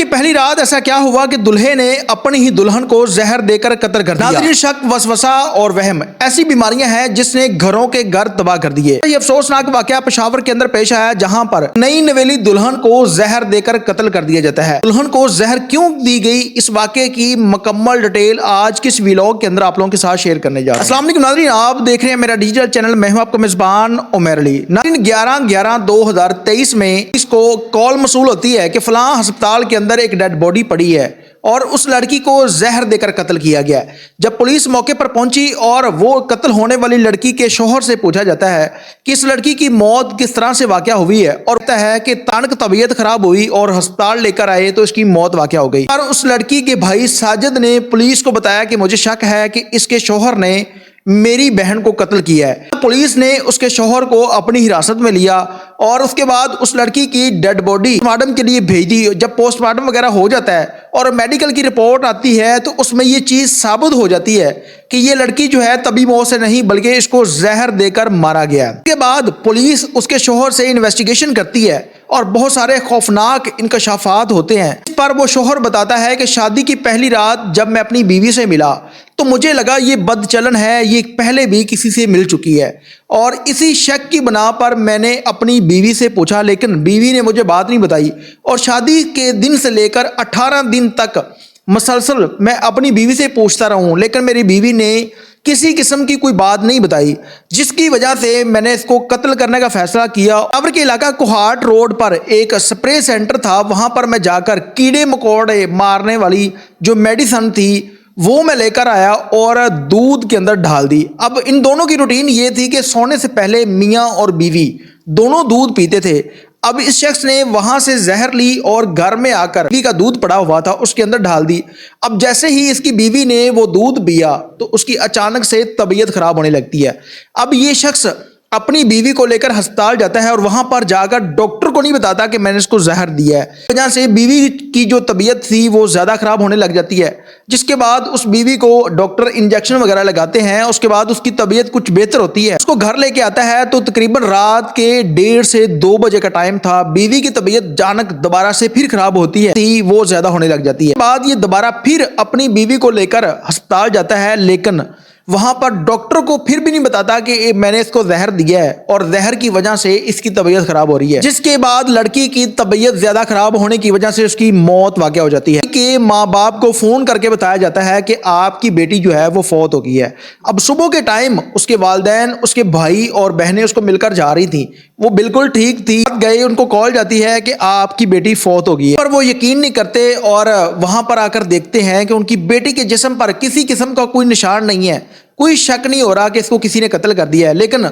की पहली रात ऐसा क्या हुआ कि दुल्हे ने अपनी ही दुल्हन को जहर देकर कत्ल कर दिया। नाज़रीन, शक, वसवसा और वहम ऐसी बीमारियां हैं जिसने घरों के घर तबाह कर दिए। ये अफसोसनाक वाकया पेशावर के अंदर पेश आया, जहां पर नई नवेली दुल्हन को जहर देकर कत्ल कर दिया जाता है। दुल्हन को जहर क्यों दी गई, इस वाकये की मुकम्मल डिटेल आज के इस व्लॉग के अंदर आप लोगों के साथ शेयर करने जा रहे हैं। अस्सलाम वालेकुम नाज़रीन, आप देख रहे हैं मेरा डिजिटल चैनल। मैं हूं आपका मेजबान उमर अली। नाज़रीन, 11/11/2023 में इसको कॉल मसूल होती है कि फलां अस्पताल के अंदर एक डेड बॉडी पड़ी है और उस लड़की को जहर देकर कत्ल किया गया। जब पुलिस मौके पर पहुंची और वो कत्ल होने वाली लड़की के शोहर से पूछा जाता है कि इस लड़की की मौत किस तरह से वाकया हुई है, और कहता है कि अचानक तबीयत खराब हुई और अस्पताल लेकर आए तो इसकी मौत वाकया हो गई। और उस लड़की के भाई साजिद ने पुलिस को बताया कि मुझे शक है कि इसके शोहर ने मेरी बहन को कत्ल किया है। पुलिस ने उसके शोहर को अपनी हिरासत में लिया और उसके बाद उस लड़की की डेड बॉडी पोस्टमार्टम के लिए भेज दी। जब पोस्टमार्टम वगैरह हो जाता है और मेडिकल की रिपोर्ट आती है तो उसमें ये चीज़ साबित हो जाती है कि ये लड़की जो है तभी मौत से नहीं बल्कि इसको जहर देकर मारा गया। उसके बाद पुलिस उसके शोहर से इन्वेस्टिगेशन करती है और बहुत सारे खौफनाक इंकशाफात होते हैं। इस पर वो शोहर बताता है कि शादी की पहली रात जब मैं अपनी बीवी से मिला तो मुझे लगा ये बदचलन है, ये पहले भी किसी से मिल चुकी है, और इसी शक की बना पर मैंने अपनी बीवी से पूछा, लेकिन बीवी ने मुझे बात नहीं बताई। और शादी के दिन से लेकर 18 दिन तक मसलसल मैं अपनी बीवी से पूछता रहा हूँ, लेकिन मेरी बीवी ने किसी किस्म की कोई बात नहीं बताई, जिसकी वजह से मैंने इसको कत्ल करने का फैसला किया। पेशावर के इलाका कोहाट रोड पर एक स्प्रे सेंटर था, वहाँ पर मैं जाकर कीड़े मकोड़े मारने वाली जो मेडिसिन थी वो मैं लेकर आया और दूध के अंदर डाल दी। अब इन दोनों की रूटीन ये थी कि सोने से पहले मियाँ और बीवी दोनों दूध पीते थे। अब इस शख्स ने वहां से जहर ली और घर में आकर बीवी का दूध पड़ा हुआ था उसके अंदर डाल दी। अब जैसे ही इसकी बीवी ने वो दूध पिया तो उसकी अचानक से तबीयत खराब होने लगती है। अब ये शख्स अपनी बीवी को लेकर अस्पताल जाता है और वहां पर जाकर डॉक्टर को नहीं बताता कि मैंने इसको जहर दिया है। वजह से बीवी की जो तबीयत थी वो ज़्यादा ख़राब होने लग जाती है, जिसके बाद उस बीवी को डॉक्टर इंजेक्शन वगैरह लगाते हैं। उसके बाद उसकी तबीयत कुछ बेहतर होती है। उसको घर लेके आता है तो तकरीबन रात के 1:30 से 2 बजे का टाइम था। बीवी की तबीयत अचानक दोबारा से फिर खराब होती है, वो ज़्यादा होने लग जाती है। बाद ये दोबारा फिर अपनी बीवी को लेकर अस्पताल जाता है, लेकिन वहां पर डॉक्टर को फिर भी नहीं बताता कि मैंने इसको जहर दिया है और जहर की वजह से इसकी तबीयत खराब हो रही है। जिसके बाद लड़की की तबीयत ज्यादा खराब होने की वजह से उसकी मौत वाकया हो जाती है कि माँ बाप को फोन करके बताया जाता है कि आपकी बेटी जो है वो फौत हो गई है। अब सुबह के टाइम उसके वालिदैन, उसके भाई और बहनें उसको मिलकर जा रही थी, वो बिल्कुल ठीक थी। गए, उनको कॉल जाती है कि आपकी बेटी फौत हो गई है, पर वो यकीन नहीं करते और वहां पर आकर देखते हैं कि उनकी बेटी के जिस्म पर किसी किस्म का कोई निशान नहीं है। कोई शक नहीं हो रहा कि इसको किसी ने कत्ल कर दिया है। लेकिन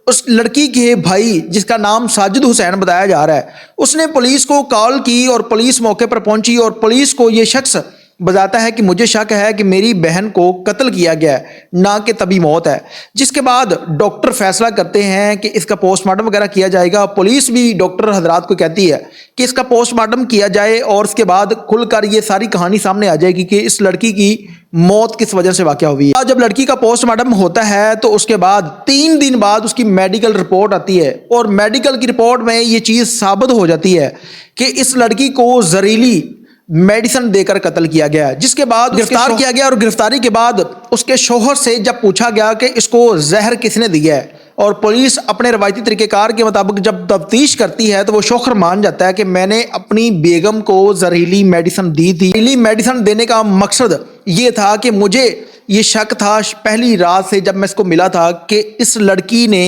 उस लड़की के भाई, जिसका नाम साजिद हुसैन बताया जा रहा है, उसने पुलिस को कॉल की और पुलिस मौके पर पहुंची और पुलिस को ये शख्स बताता है कि मुझे शक है कि मेरी बहन को कत्ल किया गया है, ना कि तभी मौत है। जिसके बाद डॉक्टर फैसला करते हैं कि इसका पोस्टमार्टम वगैरह किया जाएगा। पुलिस भी डॉक्टर हजरात को कहती है कि इसका पोस्टमार्टम किया जाए और उसके बाद खुलकर ये सारी कहानी सामने आ जाएगी कि इस लड़की की मौत किस वजह से वाकया हुई है। जब लड़की का पोस्टमार्टम होता है तो उसके बाद 3 दिन बाद उसकी मेडिकल रिपोर्ट आती है और मेडिकल की रिपोर्ट में ये चीज़ साबित हो जाती है कि इस लड़की को जहरीली मेडिसिन देकर कत्ल किया गया। जिसके बाद गिरफ्तार किया गया और गिरफ्तारी के बाद उसके शोहर से जब पूछा गया कि इसको जहर किसने दिया है, और पुलिस अपने रवायती तरीक़ेकार के मुताबिक जब तफ्तीश करती है तो वो शोहर मान जाता है कि मैंने अपनी बेगम को जहरीली मेडिसिन दी थी। जहरीली मेडिसिन देने का मकसद ये था कि मुझे ये शक था पहली रात से जब मैं इसको मिला था कि इस लड़की ने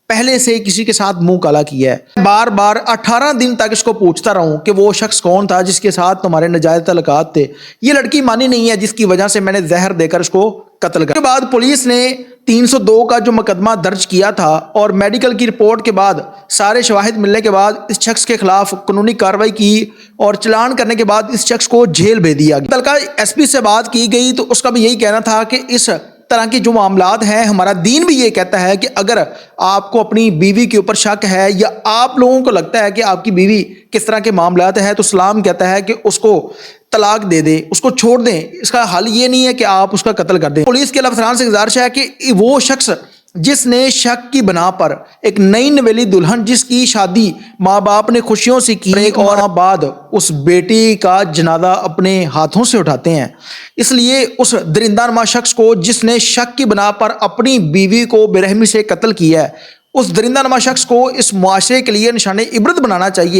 पहले से किसी के साथ मुंह काला किया है। बार बार 18 दिन तक इसको पूछता रहूं कि वो शख्स कौन था जिसके साथ तुम्हारे नाजायज तल्लुकात थे। ये लड़की मानी नहीं है, जिसकी वजह से मैंने जहर देकर इसको कत्ल कर। उसके बाद पुलिस ने 302 का जो मुकदमा दर्ज किया था और मेडिकल की रिपोर्ट के बाद सारे शवाहिद मिलने के बाद इस शख्स के खिलाफ कानूनी कार्रवाई की और चालान करने के बाद इस शख्स को जेल भेज दिया गया। तलका एसपी से बात की गई तो उसका भी यही कहना था कि इस तरह के जो मामलात हैं, हमारा दीन भी ये कहता है कि अगर आपको अपनी बीवी के ऊपर शक है या आप लोगों को लगता है कि आपकी बीवी किस तरह के मामलात हैं, तो इस्लाम कहता है कि उसको तलाक दे दें, उसको छोड़ दें। इसका हल ये नहीं है कि आप उसका कत्ल कर दें। पुलिस के अफसरान से गुजारिश है कि वो शख्स جس نے شک کی بنا پر ایک نئی نویلی دلہن جس کی شادی ماں باپ نے خوشیوں سے کی ایک اور بعد اس بیٹی کا جنازہ اپنے ہاتھوں سے اٹھاتے ہیں۔ اس لیے اس درندہ نما شخص کو جس نے شک کی بنا پر اپنی بیوی کو بے رحمی سے قتل کیا ہے، اس درندہ نما شخص کو اس معاشرے کے لیے نشان عبرت بنانا چاہیے۔